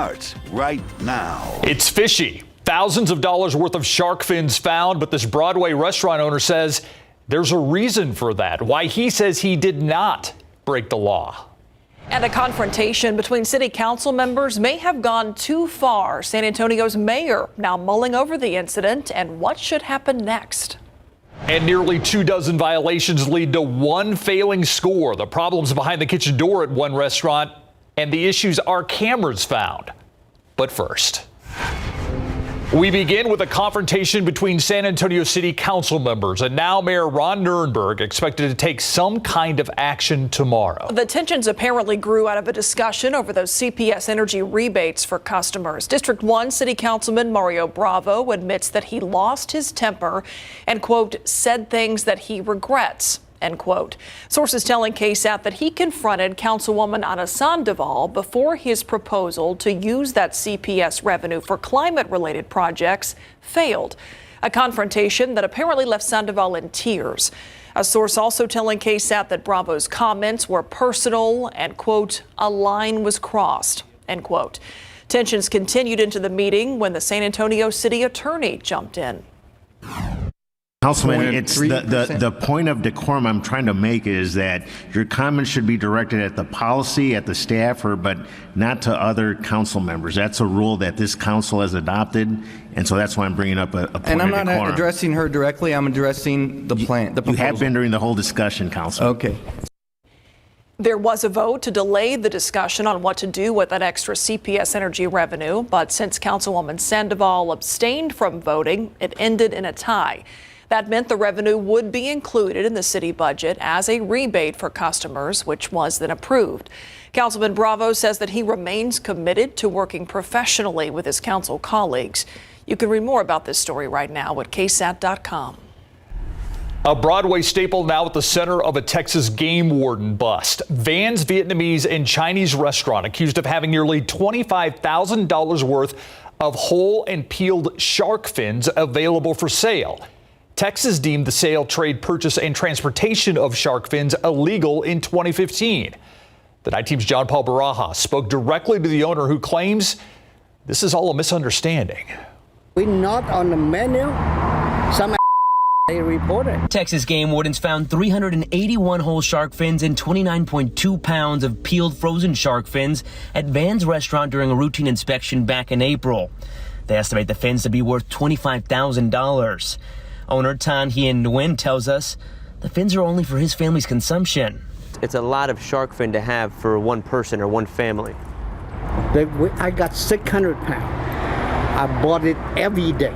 starts right now. It's fishy. Thousands of dollars worth of shark fins found, but this Broadway restaurant owner says there's a reason for that, why he says he did not break the law. And a confrontation between city council members may have gone too far. San Antonio's mayor now mulling over the incident and what should happen next. And nearly 24 violations lead to one failing score. The problems behind the kitchen door at one restaurant and the issues our cameras found. But first, we begin with a confrontation between San Antonio City Council members and now Mayor Ron Nirenberg expected to take some kind of action tomorrow. The tensions apparently grew out of a discussion over those CPS energy rebates for customers. District 1 City Councilman Mario Bravo admits that he lost his temper and, quote, said things that he regrets. End quote. Sources telling KSAT that he confronted Councilwoman Ana Sandoval before his proposal to use that CPS revenue for climate-related projects failed. A confrontation that apparently left Sandoval in tears. A source also telling KSAT that Bravo's comments were personal and, quote, a line was crossed, end quote. Tensions continued into the meeting when the San Antonio city attorney jumped in. Councilman, it's the point of decorum I'm trying to make is that your comments should be directed at the policy, at the staffer, but not to other council members. That's a rule that this council has adopted, and so that's why I'm bringing up a point of decorum. And I'm not addressing her directly. I'm addressing the plan, the proposal. You have been during the whole discussion, Council. Okay. There was a vote to delay the discussion on what to do with that extra CPS energy revenue, but since Councilwoman Sandoval abstained from voting, it ended in a tie. That meant the revenue would be included in the city budget as a rebate for customers, which was then approved. Councilman Bravo says that he remains committed to working professionally with his council colleagues. You can read more about this story right now at KSAT.com. A Broadway staple now at the center of a Texas game warden bust. Van's Vietnamese and Chinese restaurant accused of having nearly $25,000 worth of whole and peeled shark fins available for sale. Texas deemed the sale, trade, purchase, and transportation of shark fins illegal in 2015. The Night Team's John Paul Barajas spoke directly to the owner who claims this is all a misunderstanding. We're not on the menu. Some they reported. Texas game wardens found 381 whole shark fins and 29.2 pounds of peeled frozen shark fins at Van's restaurant during a routine inspection back in April. They estimate the fins to be worth $25,000. Owner Tan Hien Nguyen tells us the fins are only for his family's consumption. It's a lot of shark fin to have for one person or one family. I got 600 pounds. I bought it every day.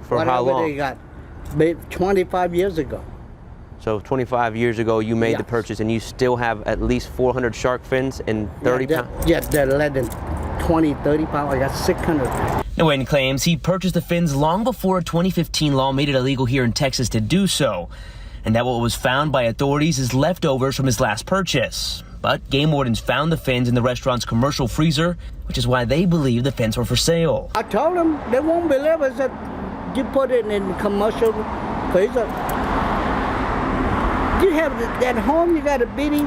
For how long? They got 25 years ago. So 25 years ago you made the purchase and you still have at least 400 shark fins and 30 pounds? Yes, they're less than 20, 30 pounds. I got 600 pounds. Nguyen claims he purchased the fins long before a 2015 law made it illegal here in Texas to do so, and that what was found by authorities is leftovers from his last purchase. But game wardens found the fins in the restaurant's commercial freezer, which is why they believe the fins were for sale. I told them they won't believe us that you put it in commercial freezer. You have it at home, you got a bitty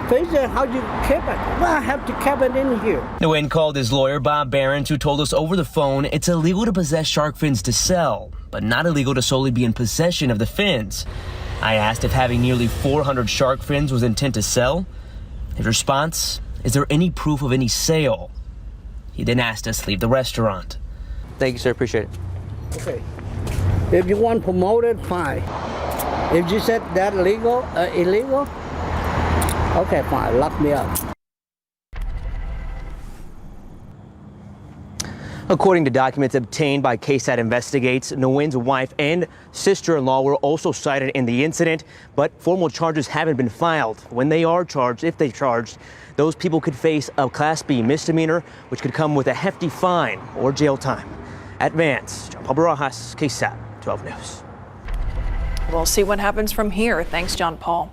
freezer, how you keep it? Well, I have to keep it in here. Nguyen called his lawyer, Bob Behrens, who told us over the phone it's illegal to possess shark fins to sell, but not illegal to solely be in possession of the fins. I asked if having nearly 400 shark fins was intent to sell. His response, is there any proof of any sale? He then asked us to leave the restaurant. Thank you, sir. Appreciate it. Okay. If you want promoted, fine. If you said that illegal, okay, fine, lock me up. According to documents obtained by KSAT Investigates, Nguyen's wife and sister-in-law were also cited in the incident, but formal charges haven't been filed. When they are charged, if they're charged, those people could face a Class B misdemeanor, which could come with a hefty fine or jail time. At Vance, John Paul Barajas, KSAT 12 News. We'll see what happens from here. Thanks, John Paul.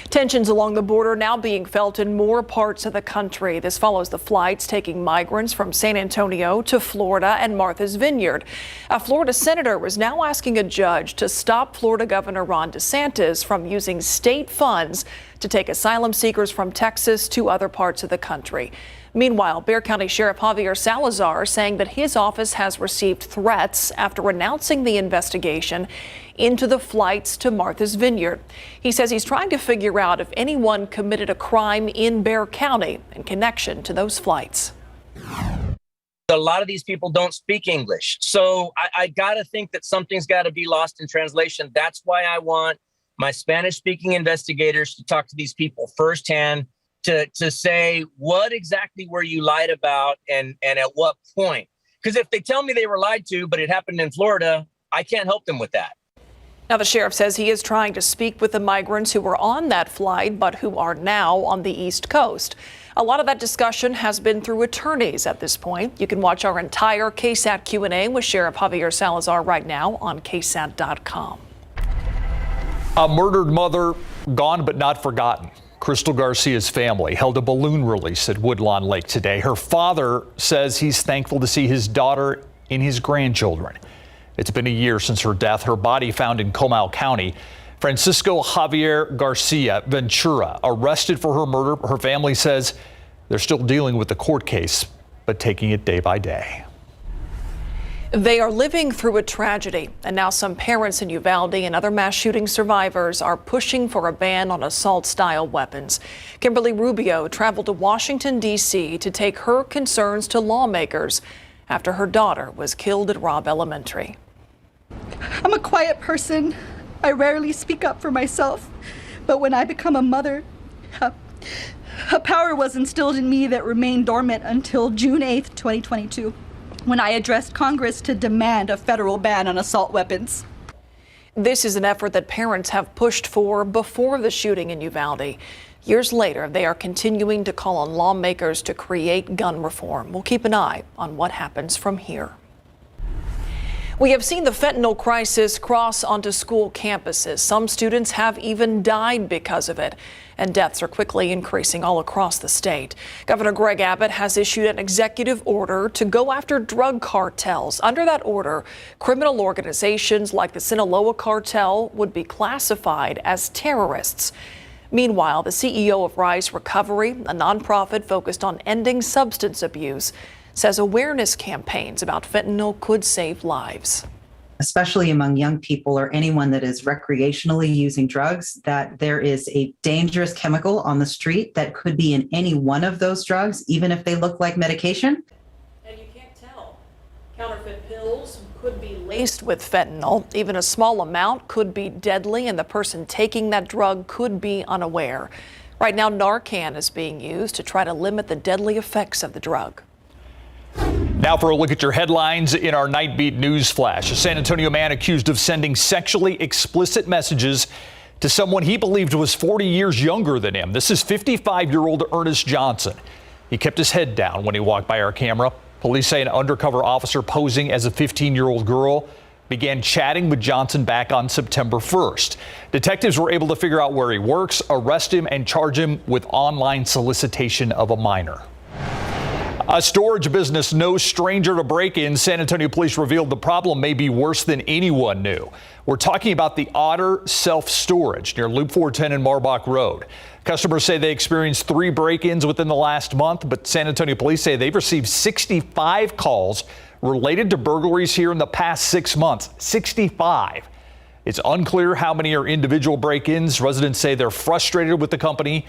Tensions along the border now being felt in more parts of the country. This follows the flights taking migrants from San Antonio to Florida and Martha's Vineyard. A Florida senator was now asking a judge to stop Florida Governor Ron DeSantis from using state funds to take asylum seekers from Texas to other parts of the country. Meanwhile, Bexar County Sheriff Javier Salazar saying that his office has received threats after announcing the investigation into the flights to Martha's Vineyard. He says he's trying to figure out if anyone committed a crime in Bexar County in connection to those flights. A lot of these people don't speak English. So I got to think that something's got to be lost in translation. That's why I want my Spanish-speaking investigators to talk to these people firsthand, to say, what exactly were you lied about and at what point? Because if they tell me they were lied to, but it happened in Florida, I can't help them with that. Now, the sheriff says he is trying to speak with the migrants who were on that flight, but who are now on the East Coast. A lot of that discussion has been through attorneys at this point. You can watch our entire KSAT Q&A with Sheriff Javier Salazar right now on KSAT.com. A murdered mother gone but not forgotten. Crystal Garcia's family held a balloon release at Woodlawn Lake today. Her father says he's thankful to see his daughter and his grandchildren. It's been a year since her death. Her body found in Comal County. Francisco Javier Garcia Ventura arrested for her murder. Her family says they're still dealing with the court case, but taking it day by day. They are living through a tragedy, and now some parents in Uvalde and other mass shooting survivors are pushing for a ban on assault-style weapons. Kimberly Rubio traveled to Washington, D.C. to take her concerns to lawmakers after her daughter was killed at Robb Elementary. I'm a quiet person. I rarely speak up for myself, but when I become a mother, a power was instilled in me that remained dormant until June 8th, 2022. When I addressed Congress to demand a federal ban on assault weapons. This is an effort that parents have pushed for before the shooting in Uvalde. Years later, they are continuing to call on lawmakers to create gun reform. We'll keep an eye on what happens from here. We have seen the fentanyl crisis cross onto school campuses. Some students have even died because of it, and deaths are quickly increasing all across the state. Governor Greg Abbott has issued an executive order to go after drug cartels. Under that order, criminal organizations like the Sinaloa cartel would be classified as terrorists. Meanwhile, the CEO of Rise Recovery, a nonprofit focused on ending substance abuse, says awareness campaigns about fentanyl could save lives. Especially among young people or anyone that is recreationally using drugs, that there is a dangerous chemical on the street that could be in any one of those drugs, even if they look like medication. And you can't tell. Counterfeit pills could be laced with fentanyl. Even a small amount could be deadly, and the person taking that drug could be unaware. Right now, Narcan is being used to try to limit the deadly effects of the drug. Now for a look at your headlines in our Nightbeat news flash. A San Antonio man accused of sending sexually explicit messages to someone he believed was 40 years younger than him. This is 55-year-old Ernest Johnson. He kept his head down when he walked by our camera. Police say an undercover officer posing as a 15-year-old girl began chatting with Johnson back on September 1st. Detectives were able to figure out where he works, arrest him, and charge him with online solicitation of a minor. A storage business no stranger to break-ins. San Antonio police revealed the problem may be worse than anyone knew. We're talking about the Otter Self-Storage near Loop 410 and Marbach Road. Customers say they experienced 3 break-ins within the last month, but San Antonio police say they've received 65 calls related to burglaries here in the past 6 months. 65. It's unclear how many are individual break-ins. Residents say they're frustrated with the company.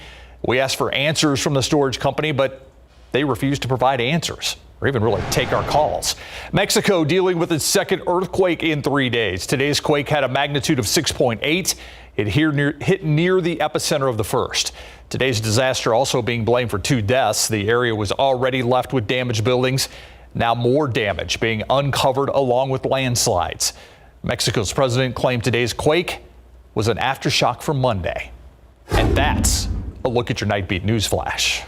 We asked for answers from the storage company, but they refuse to provide answers or even really take our calls. Mexico dealing with its second earthquake in 3 days. Today's quake had a magnitude of 6.8. It hit near the epicenter of the first. Today's disaster also being blamed for 2 deaths. The area was already left with damaged buildings. Now more damage being uncovered along with landslides. Mexico's president claimed today's quake was an aftershock from Monday. And that's a look at your Nightbeat news flash.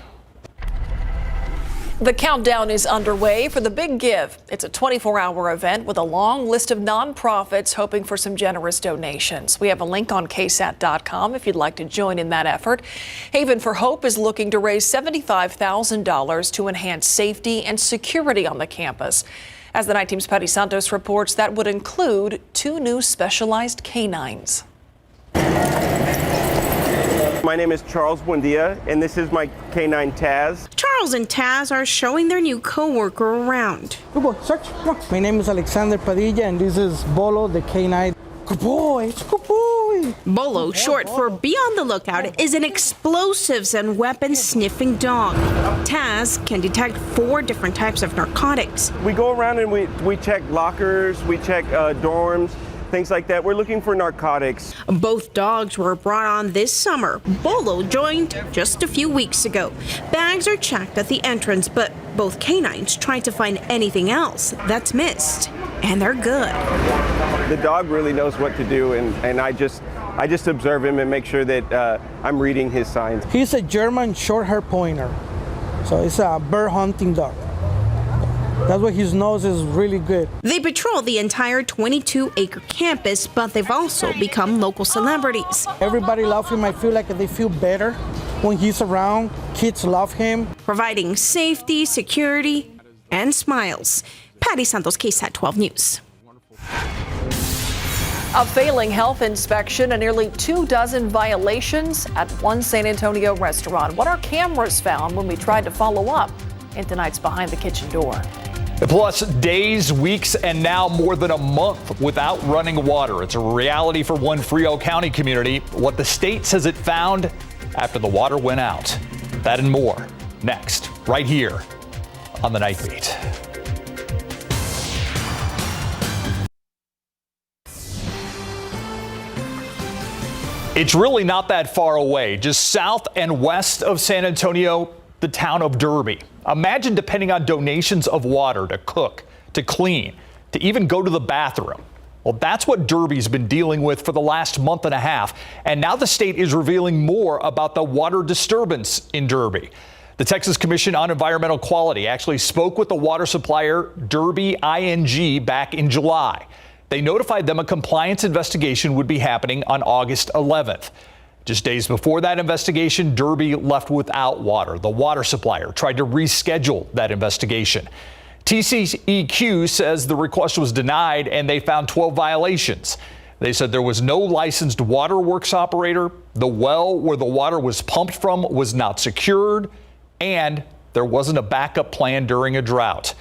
The countdown is underway for the Big Give. It's a 24-hour event with a long list of nonprofits hoping for some generous donations. We have a link on KSAT.com if you'd like to join in that effort. Haven for Hope is looking to raise $75,000 to enhance safety and security on the campus. As the Night Team's Patty Santos reports, that would include 2 new specialized canines. My name is Charles Buendia, and this is my canine Taz. Charles and Taz are showing their new co-worker around. Good boy, search. My name is Alexander Padilla, and this is Bolo, the canine. Good boy, good boy. Bolo, short for be on the lookout, is an explosives and weapons sniffing dog. Taz can detect 4 different types of narcotics. We go around and we check lockers, we check dorms, things like that. We're looking for narcotics. Both dogs were brought on this summer. Bolo joined just a few weeks ago. Bags are checked at the entrance, but both canines tried to find anything else that's missed, and they're good. The dog really knows what to do, and I just observe him and make sure that I'm reading his signs. He's a German short-hair pointer, so it's a bird hunting dog. That's why his nose is really good. They patrol the entire 22-acre campus, but they've also become local celebrities. Everybody loves him. I feel like they feel better when he's around. Kids love him. Providing safety, security, and smiles. Patty Santos, KSAT 12 News. A failing health inspection and nearly 24 violations at one San Antonio restaurant. What our cameras found when we tried to follow up in tonight's Behind the Kitchen Door. Plus, days, weeks, and now more than a month without running water. It's a reality for one Frio County community. What the state says it found after the water went out. That and more next, right here on the Nightbeat. It's really not that far away, just south and west of San Antonio, the town of Derby. Imagine depending on donations of water to cook, to clean, to even go to the bathroom. Well, that's what Derby's been dealing with for the last month and a half. And now the state is revealing more about the water disturbance in Derby. The Texas Commission on Environmental Quality actually spoke with the water supplier Derby ING back in July. They notified them a compliance investigation would be happening on August 11th. Just days before that investigation, Derby left without water. The water supplier tried to reschedule that investigation. TCEQ says the request was denied and they found 12 violations. They said there was no licensed waterworks operator, the well where the water was pumped from was not secured, and there wasn't a backup plan during a drought.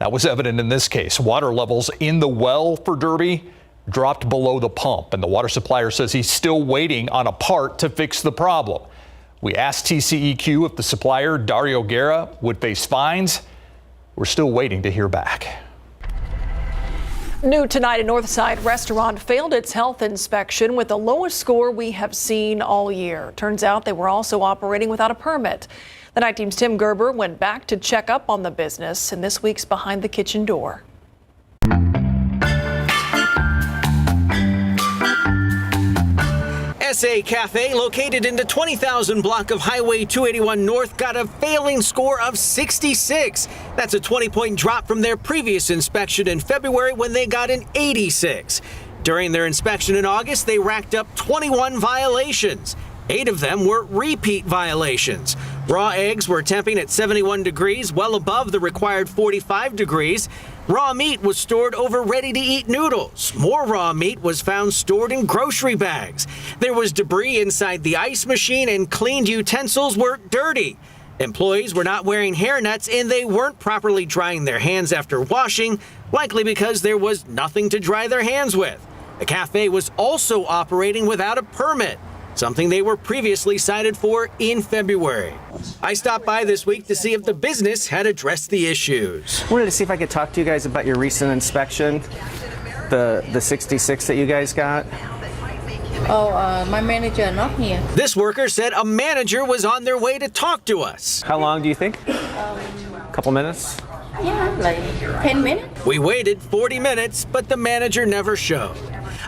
That was evident in this case. Water levels in the well for Derby dropped below the pump, and the water supplier says he's still waiting on a part to fix the problem. We asked TCEQ if the supplier, Dario Guerra, would face fines. We're still waiting to hear back. New tonight, a Northside restaurant failed its health inspection with the lowest score we have seen all year. Turns out they were also operating without a permit. The Night Team's Tim Gerber went back to check up on the business in this week's Behind the Kitchen Door. SA Cafe, located in the 20,000 block of Highway 281 North, got a failing score of 66. That's a 20-point drop from their previous inspection in February when they got an 86. During their inspection in August, they racked up 21 violations. 8 of them were repeat violations. Raw eggs were temping at 71 degrees, well above the required 45 degrees. Raw meat was stored over ready-to-eat noodles. More raw meat was found stored in grocery bags. There was debris inside the ice machine, and cleaned utensils were dirty. Employees were not wearing hairnets, and they weren't properly drying their hands after washing, likely because there was nothing to dry their hands with. The cafe was also operating without a permit, something they were previously cited for in February. I stopped by this week to see if the business had addressed the issues. I wanted to see if I could talk to you guys about your recent inspection, the 66 that you guys got. My manager not here. This worker said a manager was on their way to talk to us. How long do you think? A couple minutes? Yeah, like 10 minutes. We waited 40 minutes, but the manager never showed.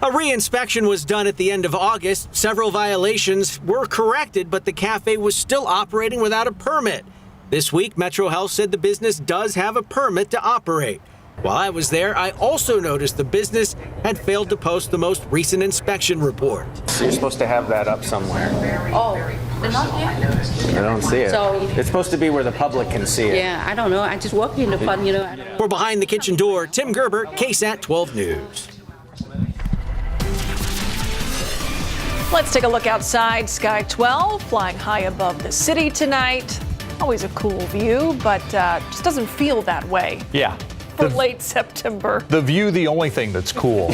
A re-inspection was done at the end of August. Several violations were corrected, but the cafe was still operating without a permit. This week, Metro Health said the business does have a permit to operate. While I was there, I also noticed the business had failed to post the most recent inspection report. So you're supposed to have that up somewhere. Oh, they're not here? I don't see it. So, it's supposed to be where the public can see it. Yeah, I don't know. I just walk in the front, I don't know. We're Behind the Kitchen Door. Tim Gerber, KSAT 12 News. Let's take a look outside. Sky 12, flying high above the city tonight. Always a cool view, but just doesn't feel that way. Yeah. For late September. The view, the only thing that's cool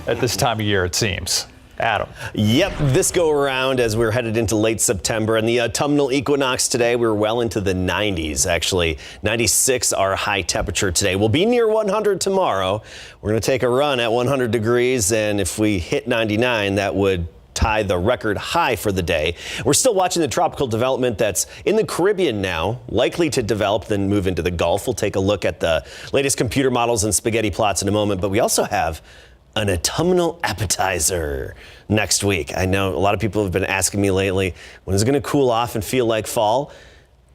at this time of year, it seems. Adam. Yep, this go around as we're headed into late September and the autumnal equinox today, we're well into the 90s, actually. 96 our high temperature today. We'll be near 100 tomorrow. We're going to take a run at 100 degrees, and if we hit 99, that would tie the record high for the day. We're still watching the tropical development that's in the Caribbean now, likely to develop, then move into the Gulf. We'll take a look at the latest computer models and spaghetti plots in a moment, but we also have an autumnal appetizer next week. I know a lot of people have been asking me lately, when is it going to cool off and feel like fall?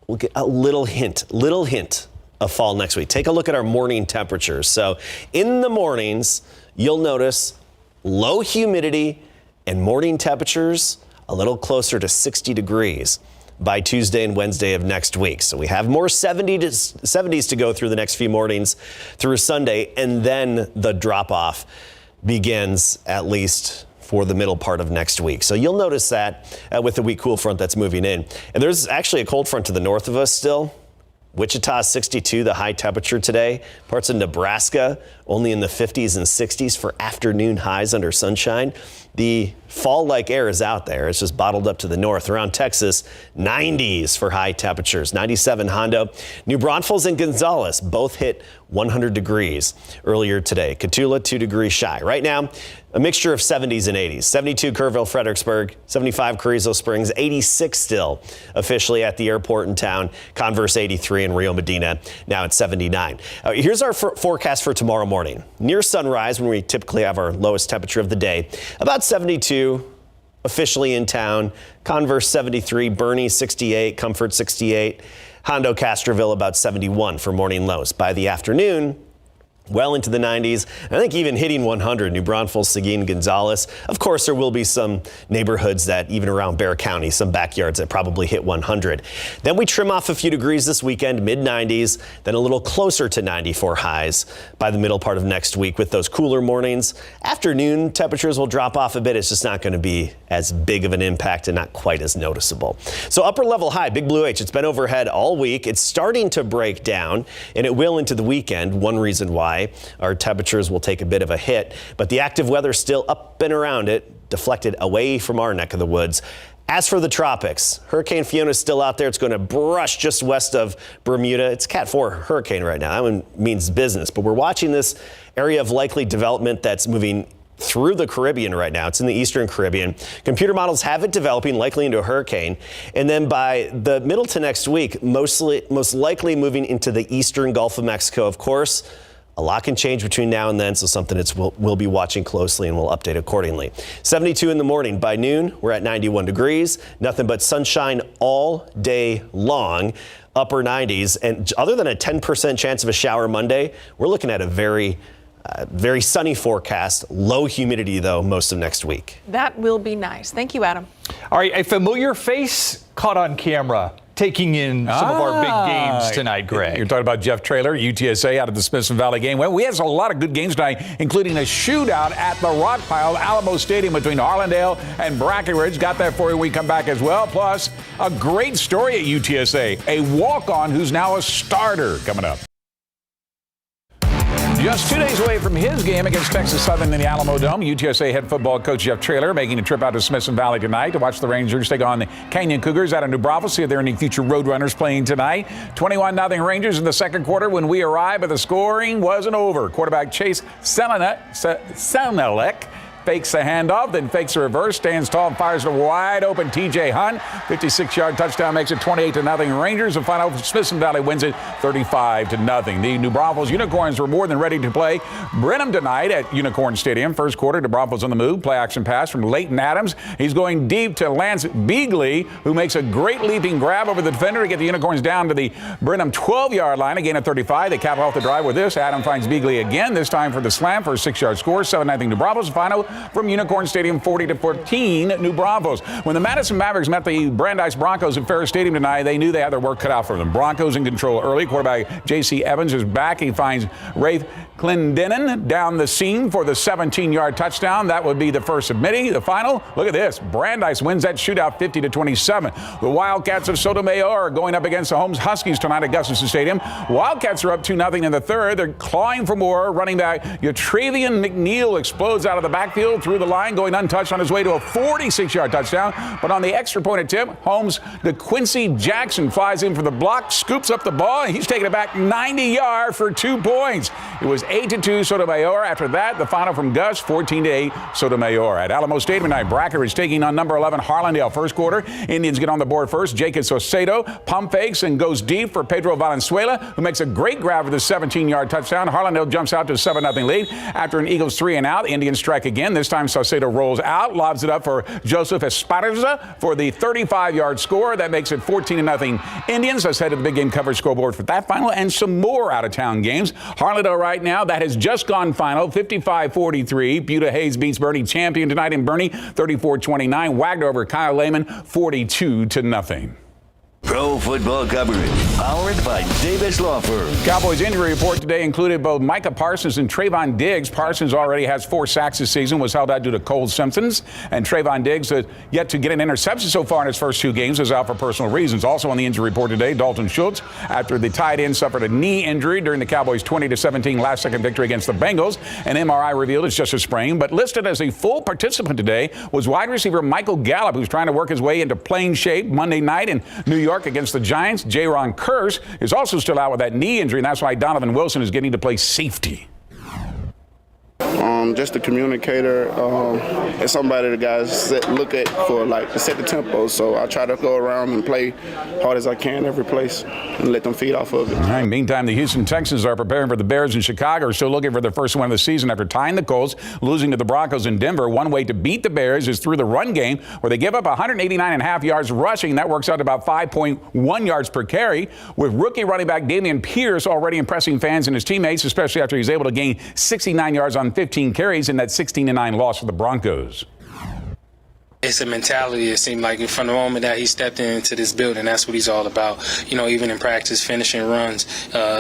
We'll get a little hint of fall next week. Take a look at our morning temperatures. So in the mornings, you'll notice low humidity and morning temperatures a little closer to 60 degrees by Tuesday and Wednesday of next week. So we have more 70s to go through the next few mornings through Sunday, and then the drop off begins at least for the middle part of next week. So you'll notice that with the weak cool front that's moving in. And there's actually a cold front to the north of us still. Wichita 62, the high temperature today. Parts of Nebraska only in the 50s and 60s for afternoon highs under sunshine. The fall-like air is out there. It's just bottled up to the north. Around Texas, 90s for high temperatures. 97 Hondo. New Braunfels and Gonzales both hit 100 degrees earlier today. Cotulla 2 degrees shy. Right now, a mixture of 70s and 80s. 72 Kerrville, Fredericksburg, 75 Carrizo Springs, 86 still officially at the airport in town. Converse 83 in Rio Medina, now at 79. Here's our forecast for tomorrow morning. Near sunrise, when we typically have our lowest temperature of the day, about 72 officially in town. Converse 73, Bernie 68, Comfort 68, Hondo Castroville about 71 for morning lows. By the afternoon, well into the 90s. I think even hitting 100, New Braunfels, Seguin, Gonzales. Of course, there will be some neighborhoods that even around Bexar County, some backyards that probably hit 100. Then we trim off a few degrees this weekend, mid-90s, then a little closer to 94 highs by the middle part of next week with those cooler mornings. Afternoon temperatures will drop off a bit. It's just not going to be as big of an impact and not quite as noticeable. So upper level high, Big Blue H, it's been overhead all week. It's starting to break down, and it will into the weekend. One reason why our temperatures will take a bit of a hit, but the active weather still up and around it, deflected away from our neck of the woods. As for the tropics, Hurricane Fiona is still out there. It's going to brush just west of Bermuda. It's Cat 4 hurricane right now. That one means business, but we're watching this area of likely development that's moving through the Caribbean right now. It's in the Eastern Caribbean. Computer models have it developing likely into a hurricane. And then by the middle to next week, most likely moving into the Eastern Gulf of Mexico. Of course, a lot can change between now and then, so something that we'll be watching closely and we'll update accordingly. 72 in the morning. By noon, we're at 91 degrees. Nothing but sunshine all day long. Upper 90s. And other than a 10% chance of a shower Monday, we're looking at a very sunny forecast. Low humidity, though, most of next week. That will be nice. Thank you, Adam. All right, a familiar face caught on camera taking in some of our big games tonight, Greg. You're talking about Jeff Traylor, UTSA out of the Smithson Valley game. Well, we had a lot of good games tonight, including a shootout at the Rock Pile, Alamo Stadium between Harlandale and Brackenridge. Got that for you when we come back as well. Plus, a great story at UTSA, a walk-on who's now a starter coming up. Just 2 days away from his game against Texas Southern in the Alamo Dome, UTSA head football coach Jeff Traylor making a trip out to Smithson Valley tonight to watch the Rangers take on the Canyon Cougars out of New Braunfels. See if there are any future Roadrunners playing tonight. 21-0 Rangers in the second quarter when we arrived, but the scoring wasn't over. Quarterback Chase Selnelek fakes a handoff, then fakes a reverse, stands tall and fires a wide open T.J. Hunt. 56-yard touchdown makes it 28-0 Rangers. And final, Smithson Valley wins it 35-0. The New Braunfels Unicorns were more than ready to play Brenham tonight at Unicorn Stadium. First quarter, New Braunfels on the move. Play action pass from Leighton Adams. He's going deep to Lance Beagley, who makes a great leaping grab over the defender to get the Unicorns down to the Brenham 12-yard line. Again at 35. They cap off the drive with this. Adam finds Beagley again, this time for the slam for a 6-yard score. 7-0 New Braunfels. Final, from Unicorn Stadium, 40-14, New Braunfels. When the Madison Mavericks met the Brandeis Broncos at Ferris Stadium tonight, they knew they had their work cut out for them. Broncos in control early. Quarterback J.C. Evans is back. He finds Rafe Clendenin down the seam for the 17-yard touchdown. That would be the first of many. The final, look at this. Brandeis wins that shootout 50-27. The Wildcats of Sotomayor are going up against the Holmes Huskies tonight at Gustafson Stadium. Wildcats are up 2-0 in the third. They're clawing for more. Running back Yatravian McNeil explodes out of the backfield through the line, going untouched on his way to a 46-yard touchdown. But on the extra point attempt, Holmes, DeQuincy Jackson flies in for the block, scoops up the ball, and he's taking it back 90 yards for 2 points. It was 8-2 Sotomayor. After that, the final from Gus, 14-8 Sotomayor. At Alamo Stadium tonight, Bracker is taking on number 11 Harlandale. First quarter, Indians get on the board first. Jacob Sosedo pump fakes and goes deep for Pedro Valenzuela, who makes a great grab for the 17-yard touchdown. Harlandale jumps out to a 7-0 lead. After an Eagles 3 and out, Indians strike again. This time Sosedo rolls out, lobs it up for Joseph Esparza for the 35-yard score. That makes it 14-0 Indians. Let's head to the big game coverage scoreboard for that final and some more out-of-town games. Harlandale right now, that has just gone final, 55-43. Buda Hayes beats Bernie Champion tonight in Bernie, 34-29. Wagner over Kyle Lehman, 42-0. Pro football coverage, powered by Davis Law Firm. Cowboys injury report today included both Micah Parsons and Trayvon Diggs. Parsons already has 4 sacks this season, was held out due to cold symptoms. And Trayvon Diggs, yet to get an interception so far in his first 2 games, is out for personal reasons. Also on the injury report today, Dalton Schultz, after the tight end suffered a knee injury during the Cowboys' 20-17 last-second victory against the Bengals. An MRI revealed it's just a sprain, but listed as a full participant today was wide receiver Michael Gallup, who's trying to work his way into playing shape Monday night in New York against the Giants. Jaron Kearse is also still out with that knee injury, and that's why Donovan Wilson is getting to play safety. Just a communicator and somebody the guys look at for like to set the tempo. So I try to go around and play hard as I can every place and let them feed off of it. All right, meantime, the Houston Texans are preparing for the Bears in Chicago. Are still looking for their first win of the season after tying the Colts, losing to the Broncos in Denver. One way to beat the Bears is through the run game, where they give up 189.5 yards rushing. That works out to about 5.1 yards per carry, with rookie running back Dameon Pierce already impressing fans and his teammates, especially after he's able to gain 69 yards on 15 carries in that 16-9 loss for the Broncos. It's a mentality. It seemed like from the moment that he stepped into this building, that's what he's all about. You know, even in practice, finishing runs,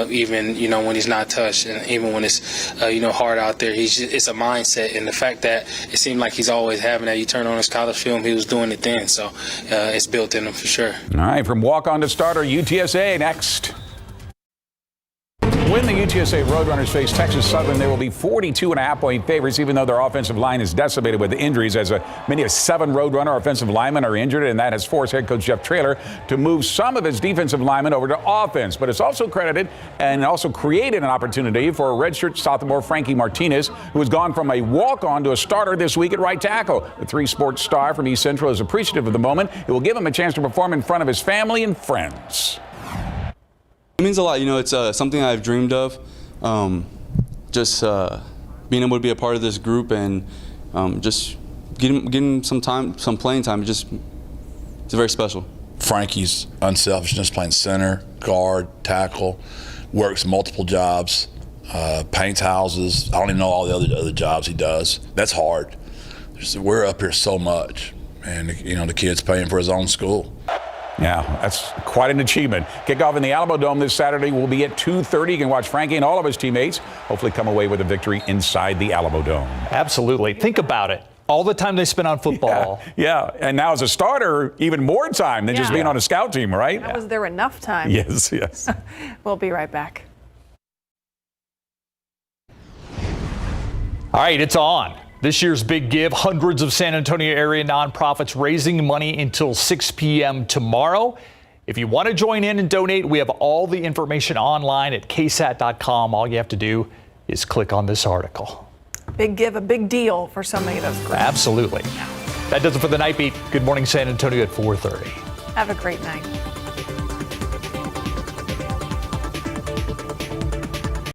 even, you know, when he's not touched, and even when it's, you know, hard out there, it's a mindset. And the fact that it seemed like he's always having that. You turn on his college film, he was doing it then. So it's built in him for sure. All right, from walk-on to starter, UTSA next. When the UTSA Roadrunners face Texas Southern, they will be 42.5-point favorites, even though their offensive line is decimated with injuries, as many as 7 Roadrunner offensive linemen are injured, and that has forced head coach Jeff Traylor to move some of his defensive linemen over to offense. But it's also credited and also created an opportunity for a redshirt sophomore Frankie Martinez, who has gone from a walk-on to a starter this week at right tackle. The 3-sport star from East Central is appreciative of the moment. It will give him a chance to perform in front of his family and friends. It means a lot, you know. It's something I've dreamed of, just being able to be a part of this group and just getting some playing time. It's very special. Frankie's unselfishness, playing center, guard, tackle, works multiple jobs, paints houses. I don't even know all the other jobs he does. That's hard. We're up here so much, and you know the kid's paying for his own school. Yeah, that's quite an achievement. Kickoff in the Alamo Dome this Saturday will be at 2:30. You can watch Frankie and all of his teammates hopefully come away with a victory inside the Alamo Dome. Absolutely. Think about it. All the time they spent on football. Yeah. And now as a starter, even more time than just being on a scout team, right? Was there enough time? Yes. We'll be right back. All right, it's on. This year's Big Give, hundreds of San Antonio area nonprofits raising money until 6 p.m. tomorrow. If you want to join in and donate, we have all the information online at KSAT.com. All you have to do is click on this article. Big Give, a big deal for so many of those groups. Absolutely. That does it for the Night Beat. Good morning, San Antonio at 4:30. Have a great night.